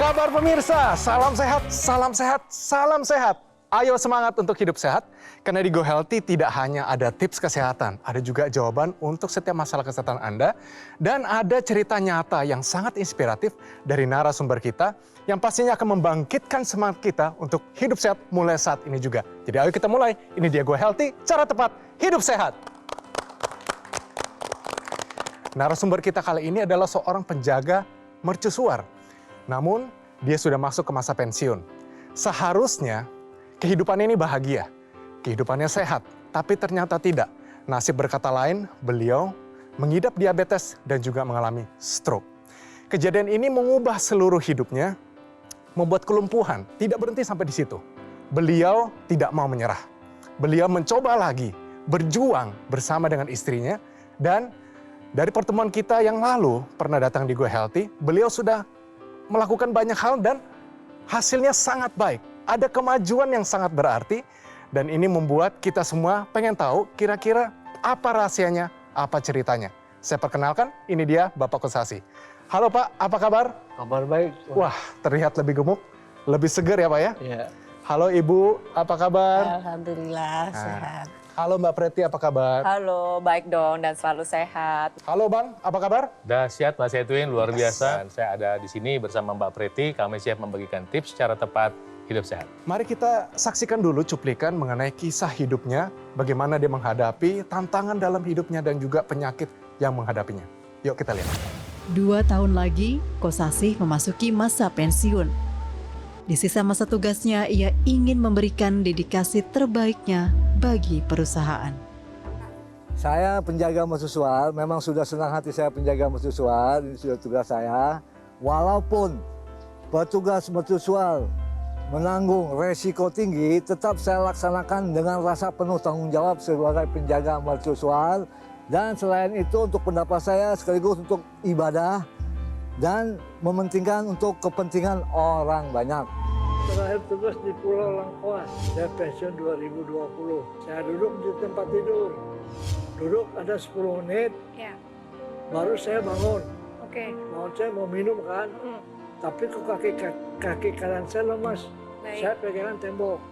kabar pemirsa? Salam sehat, salam sehat, salam sehat. Ayo semangat untuk hidup sehat. Karena di Go Healthy tidak hanya ada tips kesehatan, ada juga jawaban untuk setiap masalah kesehatan Anda. Dan ada cerita nyata yang sangat inspiratif dari narasumber kita yang pastinya akan membangkitkan semangat kita untuk hidup sehat mulai saat ini juga. Jadi ayo kita mulai. Ini dia Go Healthy, cara tepat hidup sehat. Narasumber kita kali ini adalah seorang penjaga mercusuar. Namun, dia sudah masuk ke masa pensiun. Seharusnya, kehidupannya ini bahagia. Kehidupannya sehat, tapi ternyata tidak. Nasib berkata lain, beliau mengidap diabetes dan juga mengalami stroke. Kejadian ini mengubah seluruh hidupnya, membuat kelumpuhan. Tidak berhenti sampai di situ. Beliau tidak mau menyerah. Beliau mencoba lagi, berjuang bersama dengan istrinya. Dan dari pertemuan kita yang lalu, pernah datang di Go Healthy, beliau sudah melakukan banyak hal dan hasilnya sangat baik. Ada kemajuan yang sangat berarti dan ini membuat kita semua pengen tahu kira-kira apa rahasianya, apa ceritanya. Saya perkenalkan, ini dia Bapak Kosasi. Halo Pak, apa kabar? Kabar baik. Wah, terlihat lebih gemuk, lebih segar ya Pak ya? Iya. Halo Ibu, apa kabar? Alhamdulillah sehat. Halo Mbak Preti, apa kabar? Halo, baik dong dan selalu sehat. Halo Bang, apa kabar? Dahsyat Mas Edwin, luar biasa. Dan saya ada di sini bersama Mbak Preti, kami siap membagikan tips cara tepat hidup sehat. Mari kita saksikan dulu cuplikan mengenai kisah hidupnya, bagaimana dia menghadapi tantangan dalam hidupnya dan juga penyakit yang menghadapinya. Yuk kita lihat. 2 tahun lagi, Kosasih memasuki masa pensiun. Di sisa masa tugasnya, ia ingin memberikan dedikasi terbaiknya bagi perusahaan. Saya penjaga mercusuar, memang sudah senang hati saya penjaga mercusuar, ini sudah tugas saya. Walaupun petugas mercusuar menanggung resiko tinggi, tetap saya laksanakan dengan rasa penuh tanggung jawab sebagai penjaga mercusuar. Dan selain itu untuk pendapat saya sekaligus untuk ibadah dan mementingkan untuk kepentingan orang banyak. Terakhir tugas di Pulau Langkoas, saya pensiun 2020. Saya duduk di tempat tidur. Duduk ada 10 menit, Ya. baru saya bangun. Oke. Bangun saya mau minum kan, tapi kok kaki kanan saya lemas. Baik. Saya pegangan tembok.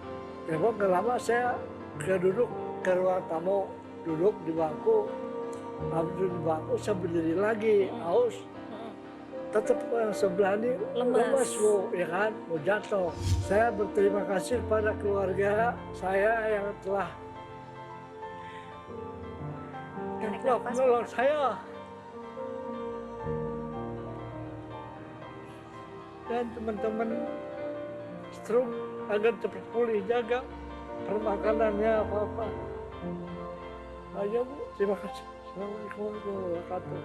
Tembok gak lama saya duduk ke ruang tamu. Duduk di bangku. Habis duduk di bangku saya berdiri lagi, haus. Tetap sebelah ini lemas Bu, ya kan, mau jatuh. Saya berterima kasih pada keluarga saya yang telah menolong saya. Dan teman-teman stroke agar cepat pulih, jaga permakanannya apa-apa. Ayo Bu, terima kasih. Assalamualaikum warahmatullahi wabarakatuh.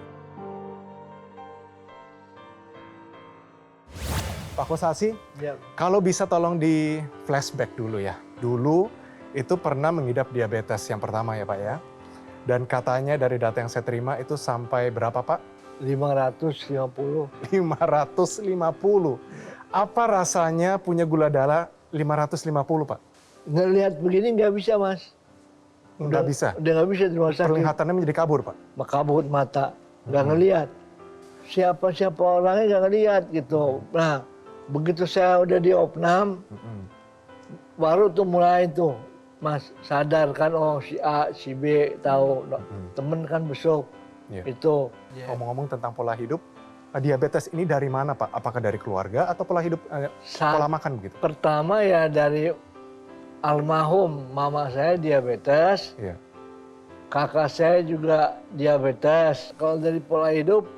Pak Kosasi, Ya. kalau bisa tolong di flashback dulu ya. Dulu itu pernah mengidap diabetes yang pertama ya Pak ya. Dan katanya dari data yang saya terima itu sampai berapa Pak? 550. 550. Apa rasanya punya gula darah 550 Pak? Ngelihat begini nggak bisa Mas. Nggak bisa. Udah nggak bisa di rumah sakit. Penglihatannya menjadi kabur Pak? Kabut mata, nggak ngelihat. Siapa-siapa orangnya nggak ngelihat gitu. Nah, begitu saya udah di opnam, baru tuh mulai tuh, Mas sadar kan, oh si A, si B tahu, temen kan besok, Iya. itu. Ngomong-ngomong tentang pola hidup, diabetes ini dari mana Pak? Apakah dari keluarga atau pola hidup, pola makan begitu? Pertama ya dari almarhum mama saya diabetes, Iya. kakak saya juga diabetes. Kalau dari pola hidup,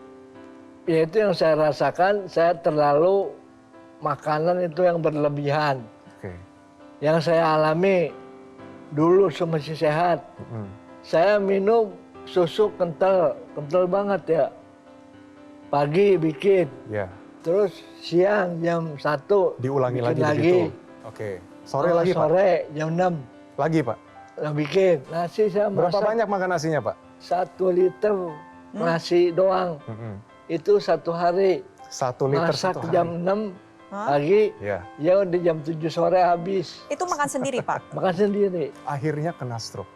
ya itu yang saya rasakan, saya terlalu makanan itu yang berlebihan. Oke. Yang saya alami dulu masih sehat. Saya minum susu kental, kental banget ya. Pagi bikin, Iya. terus siang jam 1 Diulangi bikin lagi begitu. Oke. Sore lagi Pak? Sore jam 6 Lagi Pak? bikin. Nasi saya Berapa masak banyak makan nasinya Pak? 1 liter nasi doang. Itu 1 hari. 1 liter Masak 1 hari. jam 6 pagi, Iya. ya udah jam 7 sore habis. Itu makan sendiri, Pak? Makan sendiri. Akhirnya kena stroke.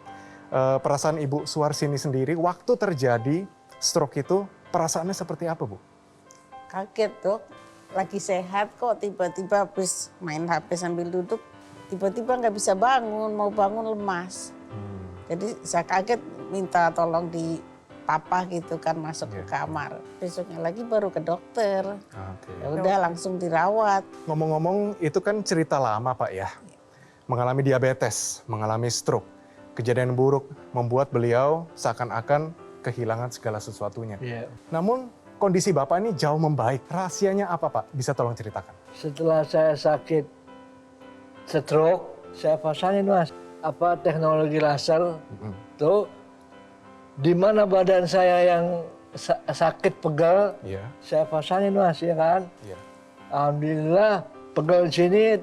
Perasaan Ibu Suarsini sendiri, waktu terjadi stroke itu, perasaannya seperti apa Bu? Kaget tuh, lagi sehat kok tiba-tiba habis main HP sambil duduk, tiba-tiba nggak bisa bangun, mau bangun lemas. Jadi saya kaget minta tolong di papa gitu kan masuk ke kamar. Besoknya lagi baru ke dokter. Ya udah langsung dirawat. Ngomong-ngomong itu kan cerita lama Pak ya. Mengalami diabetes, mengalami stroke. Kejadian buruk membuat beliau seakan-akan kehilangan segala sesuatunya. Namun kondisi Bapak ini jauh membaik. Rahasianya apa Pak? Bisa tolong ceritakan. Setelah saya sakit stroke, saya pasangin Mas teknologi laser. Tuh di mana badan saya yang sakit pegal, saya pasangin Mas ya kan. Alhamdulillah pegal di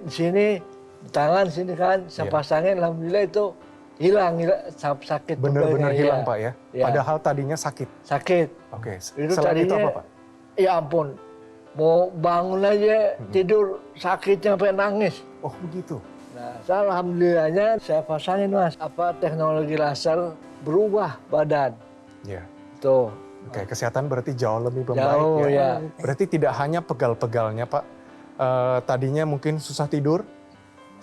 sini di tangan sini kan, saya pasangin, alhamdulillah itu hilang sakit. Benar-benar hilang Pak ya? Ya. Padahal tadinya sakit. Sakit. Oke. Itu Selain itu tadinya, apa Pak? ya ampun, mau bangun aja tidur sakitnya sampai nangis. Oh begitu. Nah, alhamdulillahnya saya pasangin Mas teknologi laser, berubah badan. Ya. Tuh. Oke, kesehatan berarti jauh lebih membaik Jauh, ya. ya. Berarti tidak hanya pegal-pegalnya Pak. Tadinya mungkin susah tidur.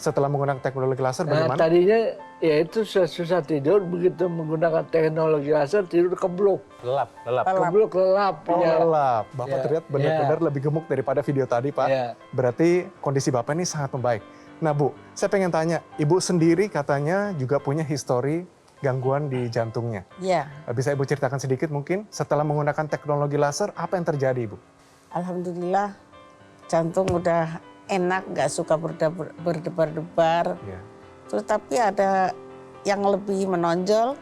Setelah menggunakan teknologi laser Nah, bagaimana? tadinya ya itu susah tidur, begitu menggunakan teknologi laser tidur kebluk. Lelap. Kebluk lelap. Oh, ya. lelap. Bapak Ya. terlihat benar-benar lebih gemuk daripada video tadi, Pak. Ya. Berarti kondisi Bapak ini sangat membaik. Nah, Bu, saya pengen tanya, Ibu sendiri katanya juga punya histori gangguan di jantungnya. Ya, Bisa Ibu ceritakan sedikit mungkin setelah menggunakan teknologi laser, apa yang terjadi, Ibu? alhamdulillah jantung udah enak, nggak suka berdebar-debar. Ya. Terus tapi ada yang lebih menonjol.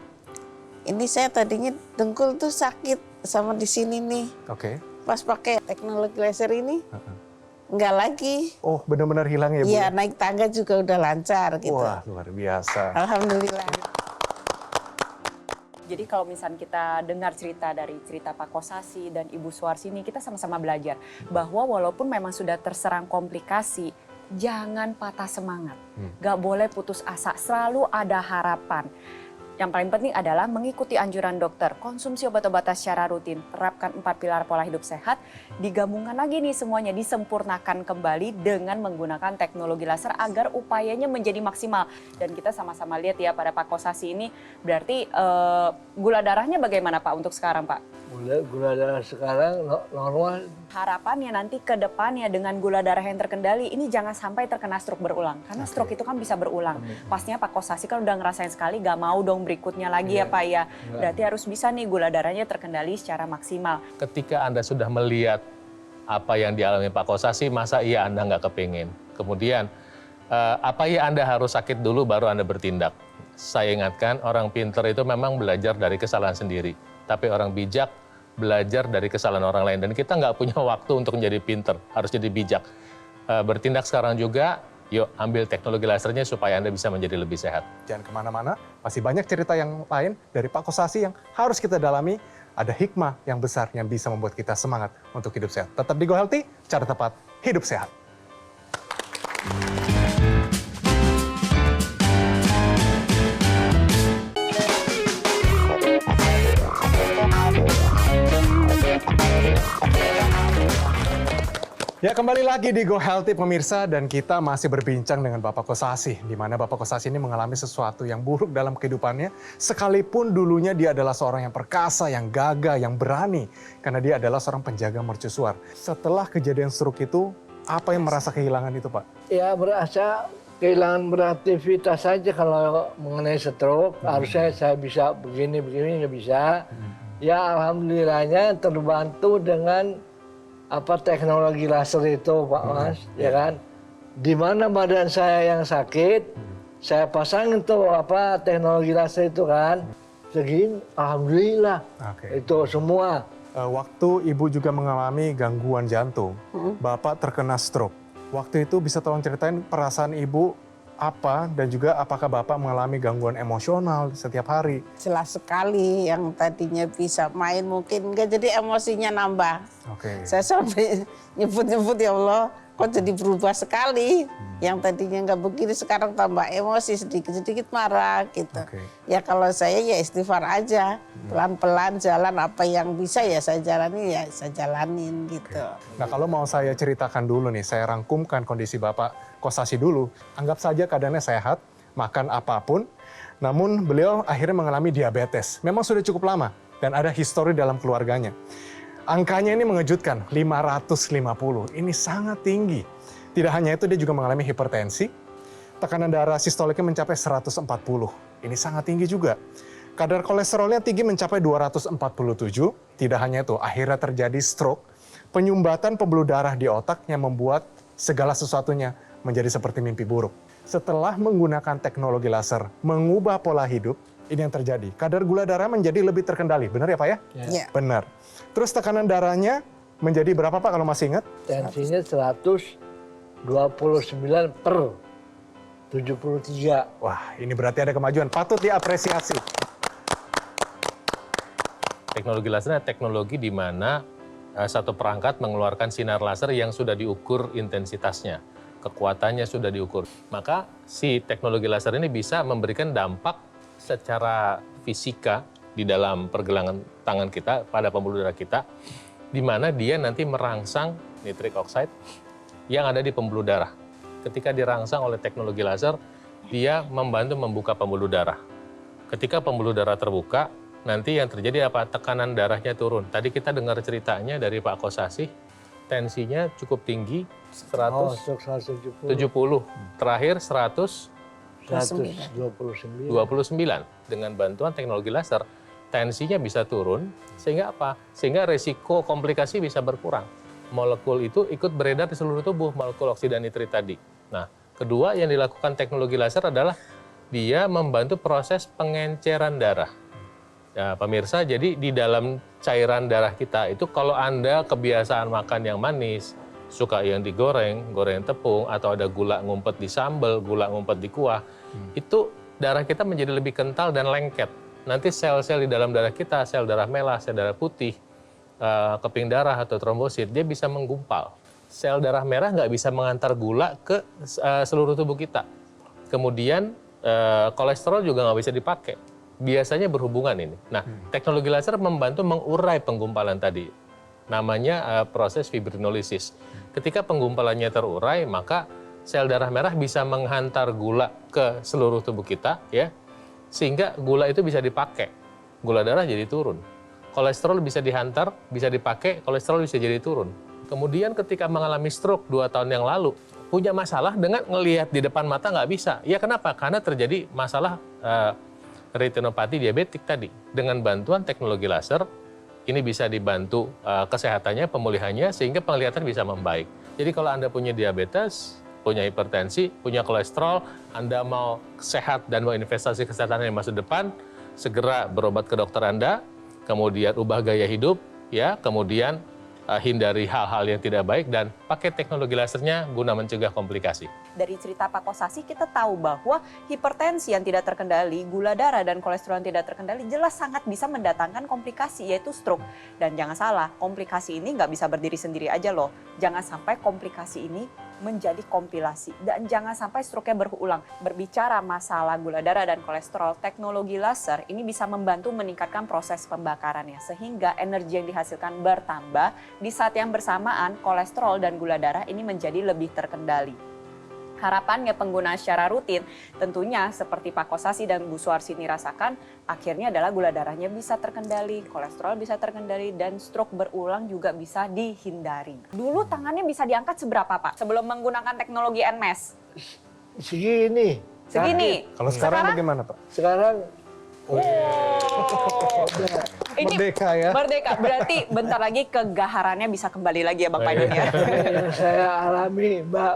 Ini saya tadinya dengkul tuh sakit sama di sini nih. Oke. Pas pakai teknologi laser ini, nggak lagi. Oh, benar-benar hilang ya, Bu? Iya, naik tangga juga udah lancar gitu. Wah, luar biasa. Alhamdulillah. Jadi kalau misalnya kita dengar cerita Pak Kosasi dan Ibu Suarsini, kita sama-sama belajar bahwa walaupun memang sudah terserang komplikasi, jangan patah semangat. Gak boleh putus asa, selalu ada harapan. Yang paling penting adalah mengikuti anjuran dokter, konsumsi obat-obatan secara rutin, terapkan 4 pilar pola hidup sehat, digabungkan lagi nih semuanya, disempurnakan kembali dengan menggunakan teknologi laser agar upayanya menjadi maksimal. Dan kita sama-sama lihat ya pada Pak Kosasi ini, berarti gula darahnya bagaimana Pak untuk sekarang Pak? Gula darah sekarang normal. Harapannya nanti ke depannya dengan gula darah yang terkendali ini jangan sampai terkena stroke berulang. Karena stroke itu kan bisa berulang. Pastinya Pak Kosasi kan udah ngerasain sekali, gak mau dong berikutnya lagi ya Pak ya. Berarti harus bisa nih gula darahnya terkendali secara maksimal. Ketika Anda sudah melihat apa yang dialami Pak Kosasi, masa iya Anda nggak kepingin? Kemudian, apa iya Anda harus sakit dulu baru Anda bertindak? Saya ingatkan, orang pintar itu memang belajar dari kesalahan sendiri. Tapi orang bijak belajar dari kesalahan orang lain. Dan kita nggak punya waktu untuk menjadi pintar, harus jadi bijak. Bertindak sekarang juga, yuk ambil teknologi lasernya supaya Anda bisa menjadi lebih sehat. Jangan kemana-mana, masih banyak cerita yang lain dari Pak Kosasi yang harus kita dalami. Ada hikmah yang besar yang bisa membuat kita semangat untuk hidup sehat. Tetap di Go Healthy, cara tepat hidup sehat. Ya, kembali lagi di Go Healthy pemirsa, dan kita masih berbincang dengan Bapak Kosasi, di mana Bapak Kosasi ini mengalami sesuatu yang buruk dalam kehidupannya, sekalipun dulunya dia adalah seorang yang perkasa, yang gagah, yang berani, karena dia adalah seorang penjaga mercusuar. Setelah kejadian stroke itu, apa yang merasa kehilangan itu, Pak? Ya merasa kehilangan beraktivitas saja kalau mengenai stroke. Harusnya saya bisa begini nggak bisa. Ya alhamdulillahnya terbantu dengan teknologi laser itu Pak Mas, ya kan. Di mana badan saya yang sakit, saya pasangin tuh teknologi laser itu kan. Segini alhamdulillah. Itu semua. Waktu Ibu juga mengalami gangguan jantung, Bapak terkena stroke. Waktu itu bisa tolong ceritain perasaan Ibu apa, dan juga apakah Bapak mengalami gangguan emosional setiap hari? Jelas sekali, yang tadinya bisa main mungkin enggak, jadi emosinya nambah. Oke. Saya sampai nyebut-nyebut, ya Allah, kok jadi berubah sekali. Yang tadinya nggak begini sekarang tambah emosi, sedikit-sedikit marah gitu. Oke. Ya kalau saya ya istighfar aja, pelan-pelan jalan apa yang bisa ya saya jalani ya saya jalanin gitu. Nah kalau mau saya ceritakan dulu nih, saya rangkumkan kondisi Bapak Kosasi dulu. Anggap saja keadaannya sehat, makan apapun, namun beliau akhirnya mengalami diabetes. Memang sudah cukup lama dan ada histori dalam keluarganya. Angkanya ini mengejutkan, 550. Ini sangat tinggi. Tidak hanya itu, dia juga mengalami hipertensi. Tekanan darah sistoliknya mencapai 140. Ini sangat tinggi juga. Kadar kolesterolnya tinggi mencapai 247. Tidak hanya itu, akhirnya terjadi stroke. Penyumbatan pembuluh darah di otak yang membuat segala sesuatunya menjadi seperti mimpi buruk. Setelah menggunakan teknologi laser, mengubah pola hidup, ini yang terjadi. Kadar gula darah menjadi lebih terkendali. Benar ya Pak ya? Ya. Benar. Terus tekanan darahnya menjadi berapa Pak kalau masih ingat? Tensinya 129 per 73. Wah, ini berarti ada kemajuan. Patut diapresiasi. Teknologi laser adalah teknologi di mana satu perangkat mengeluarkan sinar laser yang sudah diukur intensitasnya, kekuatannya sudah diukur. Maka si teknologi laser ini bisa memberikan dampak secara fisika di dalam pergelangan tangan kita pada pembuluh darah kita, di mana dia nanti merangsang nitric oxide yang ada di pembuluh darah. Ketika dirangsang oleh teknologi laser, dia membantu membuka pembuluh darah. Ketika pembuluh darah terbuka, nanti yang terjadi apa? Tekanan darahnya turun. Tadi kita dengar ceritanya dari Pak Kosasi, tensinya cukup tinggi, 170. Terakhir 129. 29. Dengan bantuan teknologi laser, tensinya bisa turun, sehingga apa? Sehingga resiko komplikasi bisa berkurang. Molekul itu ikut beredar di seluruh tubuh, molekul oksida nitrit tadi. Nah, kedua yang dilakukan teknologi laser adalah dia membantu proses pengenceran darah. Ya, pemirsa, jadi di dalam cairan darah kita itu kalau Anda kebiasaan makan yang manis, suka yang digoreng, goreng tepung, atau ada gula ngumpet di sambal, gula ngumpet di kuah, itu darah kita menjadi lebih kental dan lengket. Nanti sel-sel di dalam darah kita, sel darah merah, sel darah putih, keping darah atau trombosit, dia bisa menggumpal. Sel darah merah nggak bisa mengantar gula ke seluruh tubuh kita. Kemudian kolesterol juga nggak bisa dipakai. Biasanya berhubungan ini. Nah, teknologi laser membantu mengurai penggumpalan tadi. Namanya proses fibrinolisis. Ketika penggumpalannya terurai, maka sel darah merah bisa menghantar gula ke seluruh tubuh kita, ya, sehingga gula itu bisa dipakai. Gula darah jadi turun. Kolesterol bisa dihantar, bisa dipakai, kolesterol bisa jadi turun. Kemudian ketika mengalami stroke 2 tahun yang lalu, punya masalah dengan ngelihat di depan mata nggak bisa. Ya kenapa? Karena terjadi masalah retinopati diabetik tadi. Dengan bantuan teknologi laser, ini bisa dibantu kesehatannya, pemulihannya, sehingga penglihatan bisa membaik. Jadi kalau Anda punya diabetes, punya hipertensi, punya kolesterol, Anda mau sehat dan mau investasi kesehatan yang masa depan, segera berobat ke dokter Anda, kemudian ubah gaya hidup, ya, kemudian hindari hal-hal yang tidak baik dan pakai teknologi lasernya guna mencegah komplikasi. Dari cerita Pak Kosasi kita tahu bahwa hipertensi yang tidak terkendali, gula darah dan kolesterol yang tidak terkendali jelas sangat bisa mendatangkan komplikasi yaitu stroke. Dan jangan salah, komplikasi ini nggak bisa berdiri sendiri aja loh. Jangan sampai komplikasi ini menjadi kompilasi dan jangan sampai stroke-nya berulang. Berbicara masalah gula darah dan kolesterol, teknologi laser ini bisa membantu meningkatkan proses pembakarannya sehingga energi yang dihasilkan bertambah. Di saat yang bersamaan, kolesterol dan gula darah ini menjadi lebih terkendali. Harapannya penggunaan secara rutin tentunya seperti Pak Kosasi dan Bu Suarsini rasakan, akhirnya adalah gula darahnya bisa terkendali, kolesterol bisa terkendali, dan stroke berulang juga bisa dihindari. Dulu tangannya bisa diangkat seberapa Pak sebelum menggunakan teknologi NMES? Segini. Segini. Kalau sekarang bagaimana Pak? Sekarang Ini Merdeka ya. Merdeka, berarti bentar lagi kegaharannya bisa kembali lagi ya Bang Paidun ya. yang saya alami, Mbak,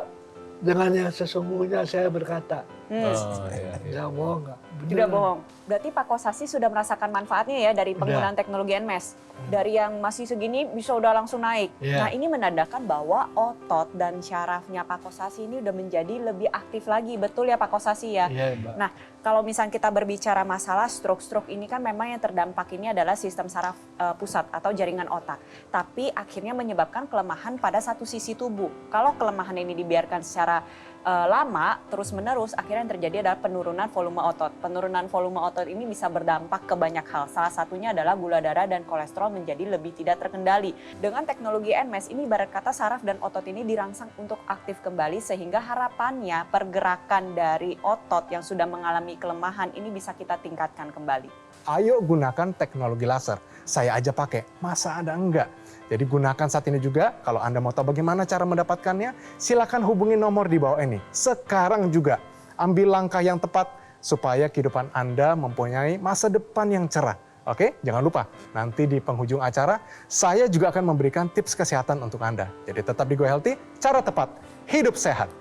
dengan yang sesungguhnya saya berkata, Oh, iya, iya. Nggak bohong nggak. Tidak bohong. Berarti Pak Kosasi sudah merasakan manfaatnya ya dari penggunaan teknologi NMES. Dari yang masih segini bisa udah langsung naik. Iya. Nah ini menandakan bahwa otot dan syarafnya Pak Kosasi ini udah menjadi lebih aktif lagi. Betul ya Pak Kosasi ya? Iya, Mbak. Nah kalau misalnya kita berbicara masalah stroke ini kan memang yang terdampak ini adalah sistem saraf pusat atau jaringan otak. Tapi akhirnya menyebabkan kelemahan pada satu sisi tubuh. Kalau kelemahan ini dibiarkan secara lama terus-menerus, akhirnya yang terjadi adalah penurunan volume otot. Penurunan volume otot ini bisa berdampak ke banyak hal. Salah satunya adalah gula darah dan kolesterol menjadi lebih tidak terkendali. Dengan teknologi NMES ini ibarat kata saraf dan otot ini dirangsang untuk aktif kembali sehingga harapannya pergerakan dari otot yang sudah mengalami kelemahan ini bisa kita tingkatkan kembali. Ayo gunakan teknologi laser. Saya aja pakai, masa Anda enggak? Jadi gunakan saat ini juga. Kalau Anda mau tahu bagaimana cara mendapatkannya, silakan hubungi nomor di bawah ini. Sekarang juga ambil langkah yang tepat supaya kehidupan Anda mempunyai masa depan yang cerah. Oke, jangan lupa nanti di penghujung acara saya juga akan memberikan tips kesehatan untuk Anda. Jadi tetap di Go Healthy, cara tepat, hidup sehat.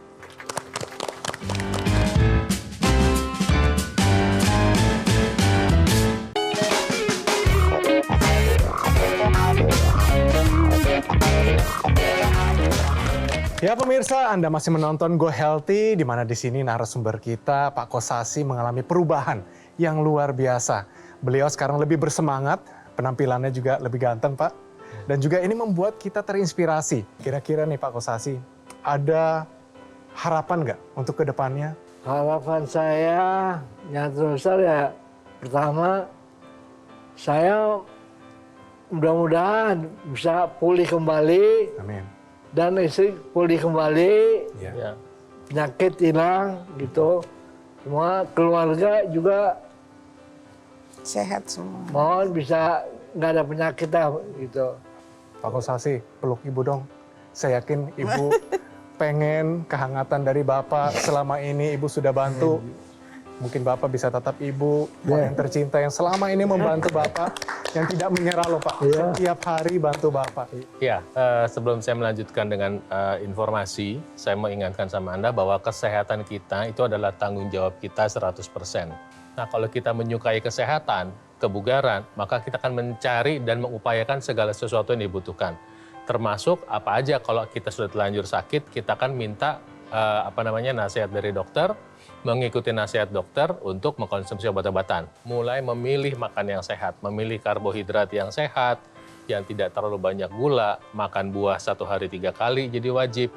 Ya pemirsa, Anda masih menonton Go Healthy, di mana di sini narasumber kita Pak Kosasi mengalami perubahan yang luar biasa. Beliau sekarang lebih bersemangat, penampilannya juga lebih ganteng Pak. Dan juga ini membuat kita terinspirasi. Kira-kira nih Pak Kosasi, ada harapan nggak untuk kedepannya? Harapan saya yang terbesar ya, pertama saya mudah-mudahan bisa pulih kembali. Amin. Dan istri pulih kembali, Ya. Ya. penyakit hilang gitu. Semua keluarga juga Sehat semua. mohon bisa nggak ada penyakit lah gitu. Pak Kosasi, peluk Ibu dong. Saya yakin Ibu pengen kehangatan dari Bapak. Selama ini Ibu sudah bantu. Mungkin Bapak bisa tetap Ibu, orang yang tercinta yang selama ini membantu Bapak. Yang tidak menyerah loh Pak, setiap hari bantu Bapak. Ya, sebelum saya melanjutkan dengan informasi, saya mau ingatkan sama Anda bahwa kesehatan kita itu adalah tanggung jawab kita 100%. Nah, kalau kita menyukai kesehatan, kebugaran, maka kita akan mencari dan mengupayakan segala sesuatu yang dibutuhkan. Termasuk apa aja kalau kita sudah terlanjur sakit, kita akan minta nasihat dari dokter, mengikuti nasihat dokter untuk mengkonsumsi obat-obatan. Mulai memilih makan yang sehat, memilih karbohidrat yang sehat, yang tidak terlalu banyak gula, makan buah 1 hari 3 kali jadi wajib,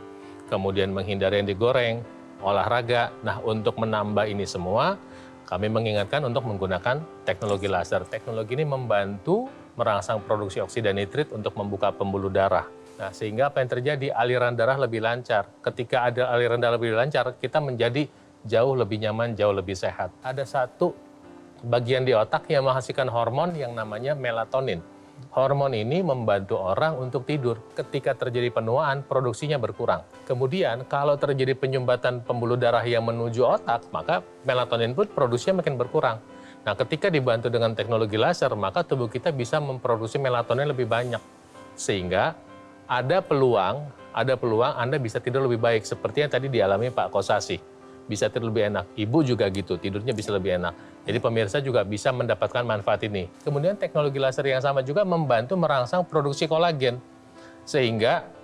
kemudian menghindari yang digoreng, olahraga. Nah, untuk menambah ini semua, kami mengingatkan untuk menggunakan teknologi laser. Teknologi ini membantu merangsang produksi oksida nitrit untuk membuka pembuluh darah. Nah, sehingga apa yang terjadi? Aliran darah lebih lancar. Ketika ada aliran darah lebih lancar, kita menjadi jauh lebih nyaman, jauh lebih sehat. Ada satu bagian di otak yang menghasilkan hormon yang namanya melatonin. Hormon ini membantu orang untuk tidur. Ketika terjadi penuaan, produksinya berkurang. Kemudian, kalau terjadi penyumbatan pembuluh darah yang menuju otak, maka melatonin pun produksinya makin berkurang. Nah, ketika dibantu dengan teknologi laser, maka tubuh kita bisa memproduksi melatonin lebih banyak. Sehingga ada peluang Anda bisa tidur lebih baik. Seperti yang tadi dialami Pak Kosasi. Bisa tidur lebih enak. Ibu juga gitu, tidurnya bisa lebih enak. Jadi pemirsa juga bisa mendapatkan manfaat ini. Kemudian teknologi laser yang sama juga membantu merangsang produksi kolagen. Sehingga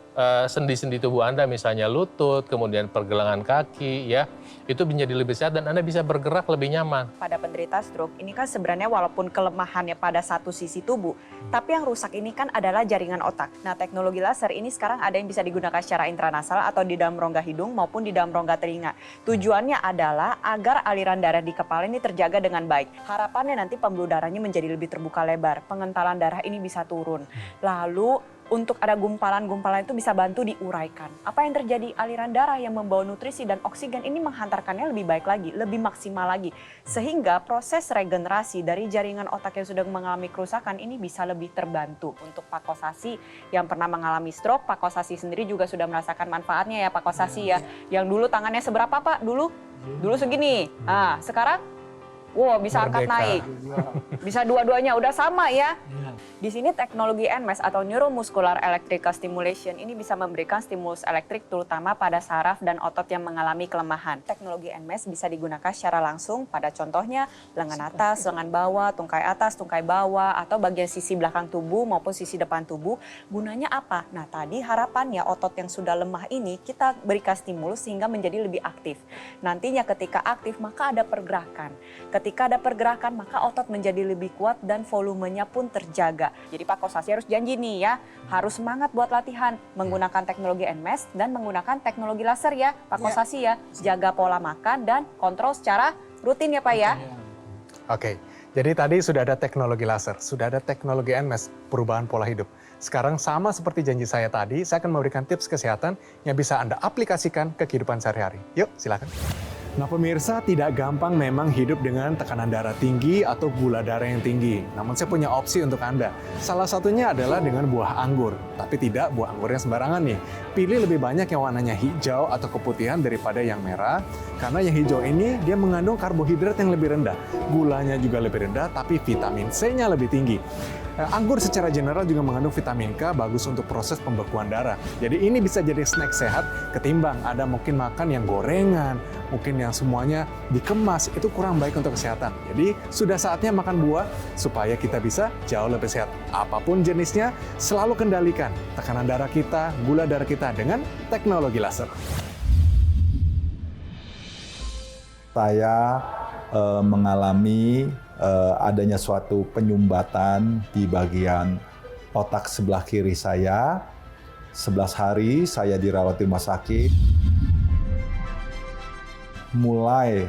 sendi-sendi tubuh Anda, misalnya lutut, kemudian pergelangan kaki, ya, itu menjadi lebih sehat dan Anda bisa bergerak lebih nyaman. Pada penderita stroke ini kan sebenarnya walaupun kelemahannya pada satu sisi tubuh, tapi yang rusak ini kan adalah jaringan otak. Nah, teknologi laser ini sekarang ada yang bisa digunakan secara intranasal atau di dalam rongga hidung maupun di dalam rongga telinga. Tujuannya adalah agar aliran darah di kepala ini terjaga dengan baik. Harapannya nanti pembuluh darahnya menjadi lebih terbuka lebar, pengentalan darah ini bisa turun. Lalu untuk ada gumpalan-gumpalan itu bisa bantu diuraikan. Apa yang terjadi? Aliran darah yang membawa nutrisi dan oksigen ini menghantarkannya lebih baik lagi, lebih maksimal lagi. Sehingga proses regenerasi dari jaringan otak yang sudah mengalami kerusakan ini bisa lebih terbantu. Untuk Pak Kosasi yang pernah mengalami stroke, Pak Kosasi sendiri juga sudah merasakan manfaatnya ya Pak Kosasi ya. Yang dulu tangannya seberapa Pak? Dulu segini. Nah, sekarang Wow, bisa angkat Merdeka. naik. Bisa dua-duanya, udah sama ya. Di sini teknologi NMES atau Neuromuscular Electrical Stimulation ini bisa memberikan stimulus elektrik terutama pada saraf dan otot yang mengalami kelemahan. Teknologi NMES bisa digunakan secara langsung pada contohnya lengan atas, lengan bawah, tungkai atas, tungkai bawah, atau bagian sisi belakang tubuh maupun sisi depan tubuh. Gunanya apa? Nah tadi harapannya otot yang sudah lemah ini kita berikan stimulus sehingga menjadi lebih aktif. Nantinya ketika aktif maka ada pergerakan. Ketika ada pergerakan maka otot menjadi lebih kuat dan volumenya pun terjaga. Jadi Pak Kosasi harus janji nih ya, harus semangat buat latihan menggunakan teknologi NMES dan menggunakan teknologi laser ya Pak Kosasi ya. Jaga pola makan dan kontrol secara rutin ya Pak ya. Oke, jadi tadi sudah ada teknologi laser, sudah ada teknologi NMES, perubahan pola hidup. Sekarang sama seperti janji saya tadi, saya akan memberikan tips kesehatan yang bisa Anda aplikasikan ke kehidupan sehari-hari. Yuk, silakan. Nah pemirsa, tidak gampang memang hidup dengan tekanan darah tinggi atau gula darah yang tinggi. Namun saya punya opsi untuk Anda. Salah satunya adalah dengan buah anggur. Tapi tidak buah anggur yang sembarangan nih. Pilih lebih banyak yang warnanya hijau atau keputihan daripada yang merah. Karena yang hijau ini dia mengandung karbohidrat yang lebih rendah. Gulanya juga lebih rendah, tapi vitamin C-nya lebih tinggi. Anggur secara general juga mengandung vitamin K, bagus untuk proses pembekuan darah. Jadi ini bisa jadi snack sehat ketimbang Anda mungkin makan yang gorengan, mungkin yang semuanya dikemas, itu kurang baik untuk kesehatan. Jadi sudah saatnya makan buah supaya kita bisa jauh lebih sehat. Apapun jenisnya, selalu kendalikan tekanan darah kita, gula darah kita dengan teknologi laser. Saya mengalami adanya suatu penyumbatan di bagian otak sebelah kiri saya. 11 hari saya dirawat di rumah sakit. Mulai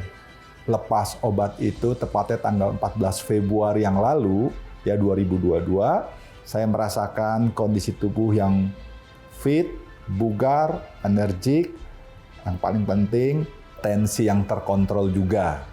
lepas obat itu tepatnya tanggal 14 Februari yang lalu, ya 2022, saya merasakan kondisi tubuh yang fit, bugar, energik, yang paling penting tensi yang terkontrol juga.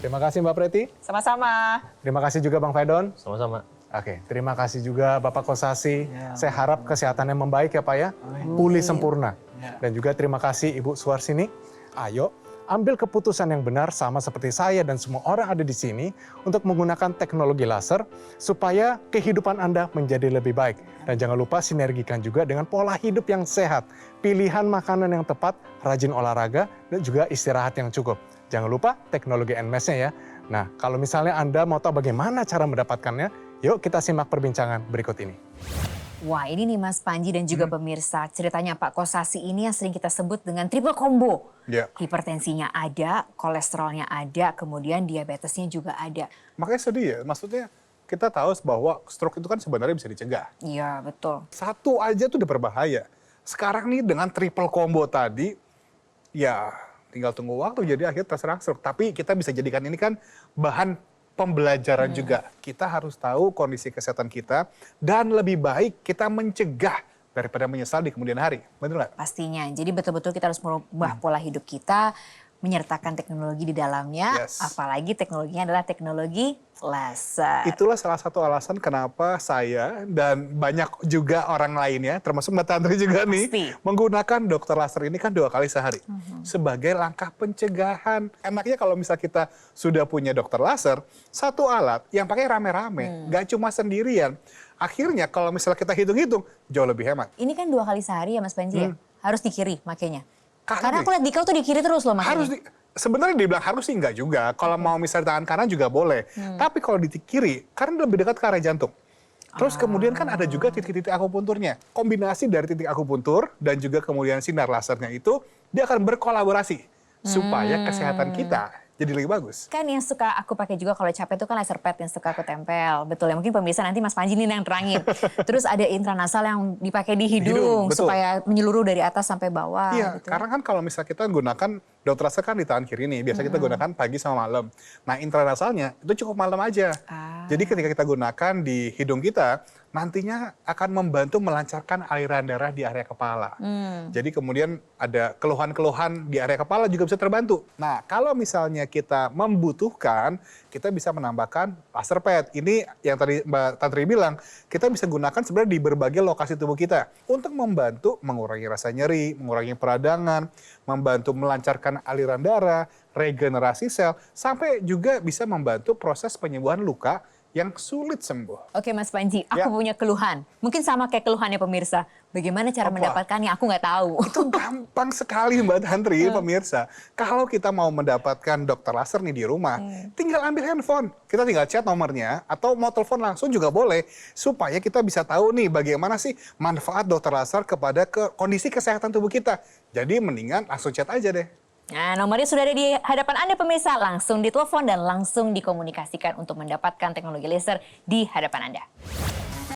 Terima kasih Mbak Preti. Sama-sama. Terima kasih juga Bang Faidon. Sama-sama. Oke, terima kasih juga Bapak Kosasi. Saya harap kesehatannya membaik ya Pak ya. Pulih sempurna. Dan juga terima kasih Ibu Suarsini. Ayo, ambil keputusan yang benar sama seperti saya dan semua orang ada di sini untuk menggunakan teknologi laser supaya kehidupan Anda menjadi lebih baik. Dan jangan lupa sinergikan juga dengan pola hidup yang sehat, pilihan makanan yang tepat, rajin olahraga, dan juga istirahat yang cukup. Jangan lupa teknologi NMES-nya ya. Nah, kalau misalnya Anda mau tahu bagaimana cara mendapatkannya, yuk kita simak perbincangan berikut ini. Wah ini nih Mas Panji dan juga pemirsa, ceritanya Pak Kosasi ini yang sering kita sebut dengan triple combo. Hipertensinya ada, kolesterolnya ada, kemudian diabetesnya juga ada. Makanya sedih ya, maksudnya kita tahu bahwa stroke itu kan sebenarnya bisa dicegah. Iya betul. Satu aja tuh udah berbahaya. Sekarang nih dengan triple combo tadi, ya tinggal tunggu waktu jadi akhirnya terserang stroke. Tapi kita bisa jadikan ini kan bahan pembelajaran juga. Kita harus tahu kondisi kesehatan kita dan lebih baik kita mencegah daripada menyesal di kemudian hari. Betul nggak? Pastinya, jadi betul-betul kita harus merubah pola hidup kita, menyertakan teknologi di dalamnya, apalagi teknologinya adalah teknologi laser. Itulah salah satu alasan kenapa saya dan banyak juga orang lainnya, termasuk Mbak Tantri juga nih, menggunakan dokter laser ini kan 2 kali sehari. Sebagai langkah pencegahan. Enaknya kalau misal kita sudah punya dokter laser, satu alat yang pakai rame-rame, nggak cuma sendirian. Akhirnya kalau misalnya kita hitung-hitung, jauh lebih hemat. Ini kan 2 kali sehari ya Mas Panji ya? Harus di kiri makanya. Karena nih, aku lihat Dika tuh di kiri terus loh makanya. Sebenarnya dibilang harus sih enggak juga. Kalau mau misalnya tangan kanan juga boleh. Tapi kalau di kiri, karena lebih dekat ke area jantung. Terus kemudian kan ada juga titik-titik akupunturnya. Kombinasi dari titik akupuntur dan juga kemudian sinar lasernya itu, dia akan berkolaborasi. Supaya kesehatan kita jadi lebih bagus. Kan yang suka aku pakai juga kalau capek itu kan laser pad yang suka aku tempel. Betul ya, mungkin pemirsa nanti Mas Panji ini yang terangin. Terus ada intranasal yang dipakai di hidung supaya menyeluruh dari atas sampai bawah. Iya, gitu. karena kan kalau misalnya kita gunakan dokter laser kan di tangan kiri nih, biasa kita gunakan pagi sama malam. Nah intranasalnya itu cukup malam aja. Jadi ketika kita gunakan di hidung kita, nantinya akan membantu melancarkan aliran darah di area kepala. Jadi kemudian ada keluhan-keluhan di area kepala juga bisa terbantu. Nah kalau misalnya kita membutuhkan, kita bisa menambahkan laser pad. Ini yang tadi Mbak Tantri bilang, kita bisa gunakan sebenarnya di berbagai lokasi tubuh kita. Untuk membantu mengurangi rasa nyeri, mengurangi peradangan, membantu melancarkan memperlancarkan aliran darah, regenerasi sel, sampai juga bisa membantu proses penyembuhan luka yang sulit sembuh. Oke Mas Panji, aku punya keluhan. Mungkin sama kayak keluhannya pemirsa. Bagaimana cara mendapatkannya? Aku nggak tahu. Itu gampang sekali Mbak Tantri, pemirsa. Kalau kita mau mendapatkan dokter laser nih di rumah, tinggal ambil handphone. Kita tinggal chat nomornya, atau mau telepon langsung juga boleh. Supaya kita bisa tahu nih bagaimana sih manfaat dokter laser kepada kondisi kesehatan tubuh kita. Jadi mendingan langsung chat aja deh. Nah, nomornya sudah ada di hadapan Anda pemirsa. Langsung ditelepon dan langsung dikomunikasikan untuk mendapatkan teknologi laser di hadapan Anda.